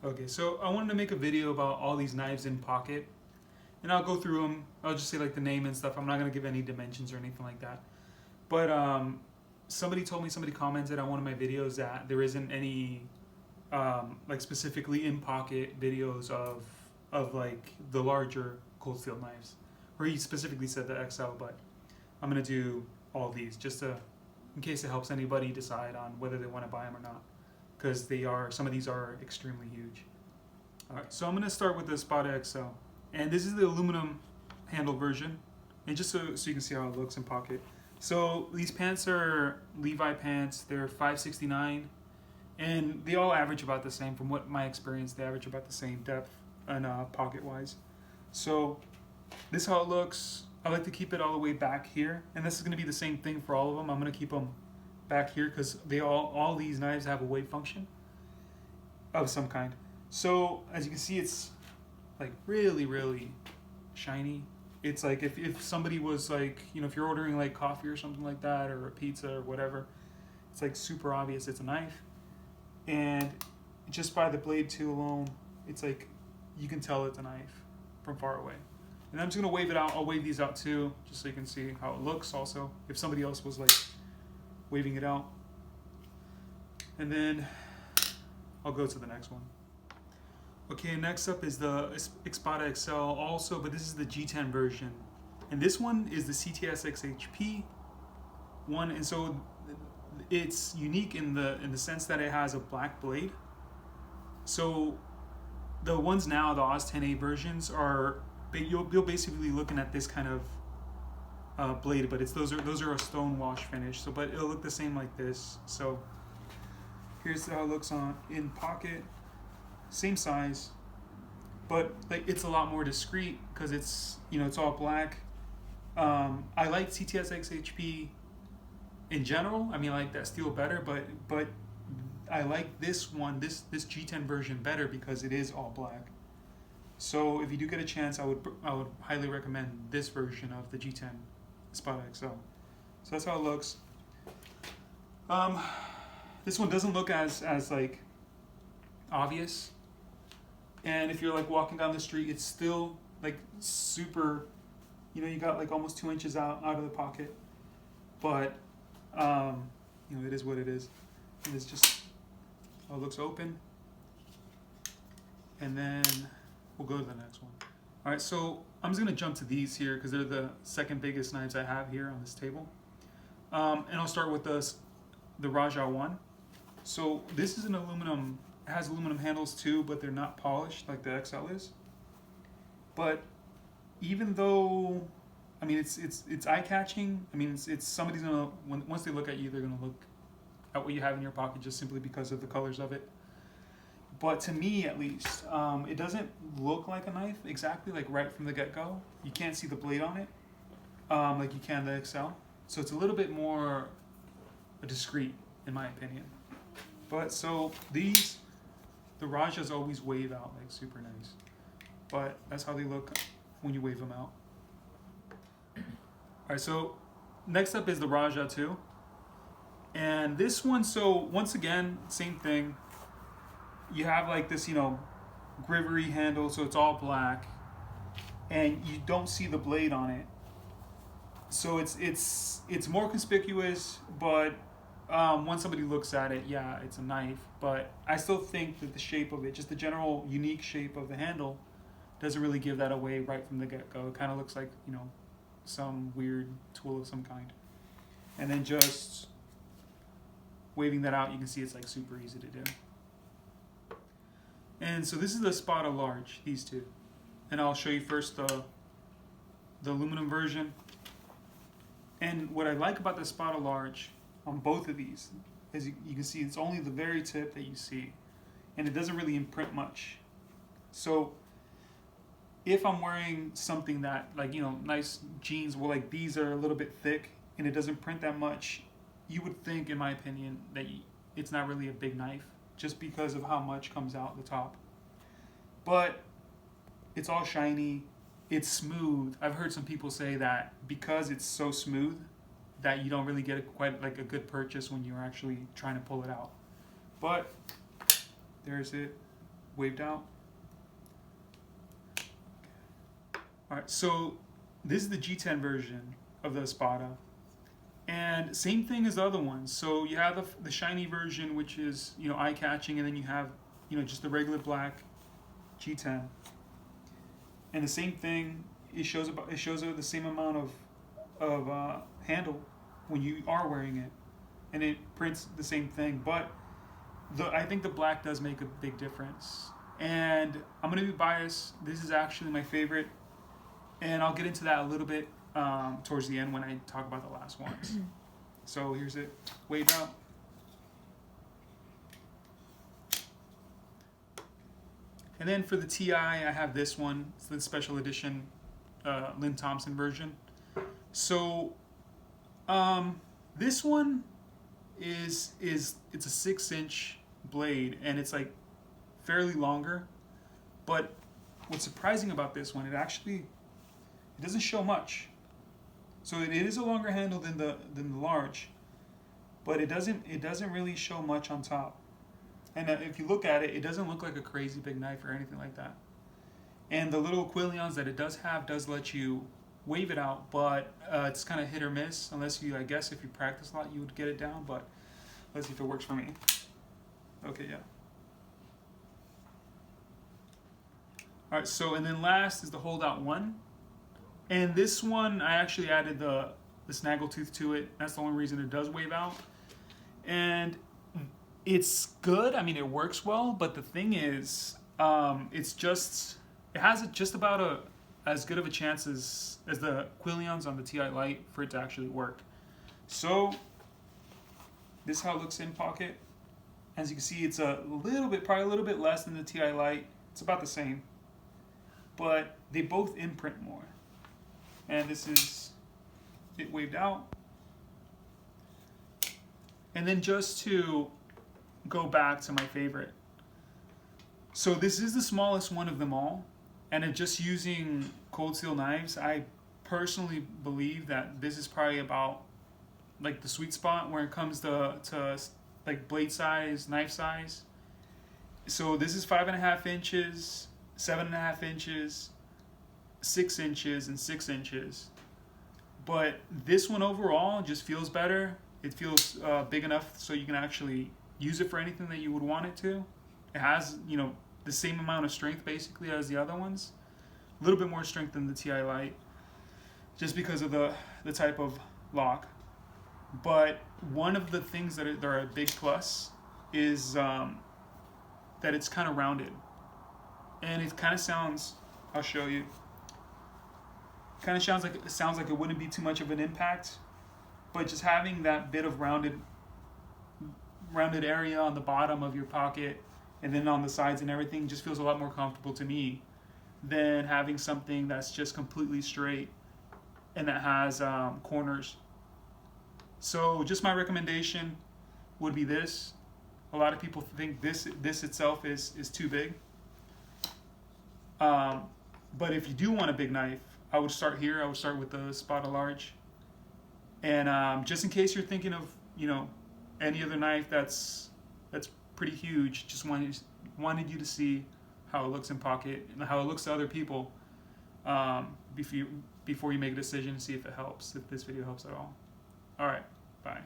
Okay, so I wanted to make a video about all these knives in pocket, and I'll go through them. I'll just say like the name and stuff. I'm not gonna give any dimensions or anything like that. But somebody told me, somebody commented on one of my videos that there isn't any like specifically in pocket videos of like the larger Cold Steel knives, or he specifically said the XL. But I'm gonna do all these just to, in case it helps anybody decide on whether they want to buy them or not, because some of these are extremely huge. All right, so I'm gonna start with the Espada XL, and this is the aluminum handle version, and just so you can see how it looks in pocket. So these pants are Levi pants. They're $5.69, and they all average about the same. From what my experience, they average about the same depth and pocket wise. So this is how it looks. I like to keep it all the way back here, and this is gonna be the same thing for all of them. I'm gonna keep them back here because all these knives have a wave function of some kind. So as you can see, it's like really shiny. It's like if somebody was like, if you're ordering like coffee or something like that, or a pizza or whatever, it's like super obvious it's a knife. And just by the blade too alone, it's like you can tell it's a knife from far away. And I'm just gonna wave it out. I'll wave these out too, just so you can see how it looks also, if somebody else was like waving it out. And then I'll go to the next one. Okay, next up is the Espada XL also, but this is the G10 version. And this one is the CTS XHP one, and so it's unique in the sense that it has a black blade. So the ones now, the Oz 10A versions, are you'll basically looking at this kind of blade, but those are a stone wash finish. So, but it'll look the same like this. So here's how it looks in pocket. Same size, but like it's a lot more discreet because it's it's all black. I like CTS XHP in general. I mean, I like that steel better, but I like this one, this G10 version better because it is all black. So if you do get a chance, I would highly recommend this version of the G10 Espada XL. So that's how it looks. This one doesn't look as like obvious. And if you're like walking down the street, it's still like super, you got like almost 2 inches out of the pocket. But, it is what it is. And it's just, it looks open. And then we'll go to the next one. All right, so I'm just gonna jump to these here because they're the second biggest knives I have here on this table. And I'll start with the Rajah one. So this is an aluminum. It has aluminum handles too, but they're not polished like the XL is. But even though, I mean, it's eye-catching. I mean, it's somebody's gonna once they look at you, they're gonna look at what you have in your pocket just simply because of the colors of it. But to me, at least, it doesn't look like a knife exactly, like right from the get-go. You can't see the blade on it, like you can the XL. So it's a little bit more discreet, in my opinion. But so the Rajahs always wave out like super nice, but that's how they look when you wave them out. All right, so next up is the Rajah 2, and this one. So once again, same thing. You have like this, grivery handle, so it's all black, and you don't see the blade on it. So it's more conspicuous, but once somebody looks at it, yeah, it's a knife. But I still think that the shape of it, just the general unique shape of the handle, doesn't really give that away right from the get-go. It kind of looks like, some weird tool of some kind. And then just waving that out, you can see it's like super easy to do. And so this is the Espada Large, these two. And I'll show you first the aluminum version. And what I like about the Espada Large on both of these, as you can see, it's only the very tip that you see, and it doesn't really imprint much. So if I'm wearing something that, like, nice jeans, well, like these are a little bit thick and it doesn't print that much, you would think, in my opinion, that it's not really a big knife just because of how much comes out the top. But it's all shiny, it's smooth. I've heard some people say that because it's so smooth, that you don't really get quite like a good purchase when you're actually trying to pull it out. But there's it. waved out. Alright, so this is the G10 version of the Espada. And same thing as the other ones. So you have the shiny version, which is, you know, eye-catching, and then you have, you know, just the regular black G10. And the same thing, it shows the same amount of handle when you are wearing it, and it prints the same thing. But I think the black does make a big difference. And I'm gonna be biased. This is actually my favorite, and I'll get into that a little bit towards the end when I talk about the last ones. So here's it, waved out. And then for the Ti, I have this one. It's the special edition Lynn Thompson version. So this one it's a 6-inch blade, and it's like fairly longer. But what's surprising about this one, it doesn't show much. So it is a longer handle than the large, but it doesn't really show much on top. And if you look at it, it doesn't look like a crazy big knife or anything like that. And the little quillions that it does have does let you wave it out, but it's kind of hit or miss. Unless you, I guess, if you practice a lot, you would get it down. But let's see if it works for me. Okay, yeah. All right. So and then last is the Hold Out 1. And this one, I actually added the snaggletooth to it. That's the only reason it does wave out. And it's good. I mean, it works well. But the thing is, it has just about as good of a chance as the quillions on the Ti-Lite for it to actually work. So this is how it looks in pocket. As you can see, it's probably a little bit less than the Ti-Lite. It's about the same. But they both imprint more. And this is it waved out. And then just to go back to my favorite. So this is the smallest one of them all. And just using cold steel knives, I personally believe that this is probably about like the sweet spot when it comes to like blade size, knife size. So this is 5.5 inches, 7.5 inches, 6 inches, and 6 inches. But this one overall just feels better. It feels big enough so you can actually use it for anything that you would want it to. It has, you know, the same amount of strength basically as the other ones. A little bit more strength than the Ti-Lite, just because of the type of lock. But one of the things that are a big plus is that it's kind of rounded. And it kind of sounds, I'll show you. Kind of sounds like it wouldn't be too much of an impact, but just having that bit of rounded area on the bottom of your pocket and then on the sides and everything just feels a lot more comfortable to me than having something that's just completely straight and that has corners. So just my recommendation would be this. A lot of people think this itself is too big. But if you do want a big knife, I would start here. I would start with the Espada large. And just in case you're thinking of, you know, any other knife that's pretty huge, just wanted you to see how it looks in pocket and how it looks to other people before you make a decision, see if it helps, if this video helps at all. All right, bye.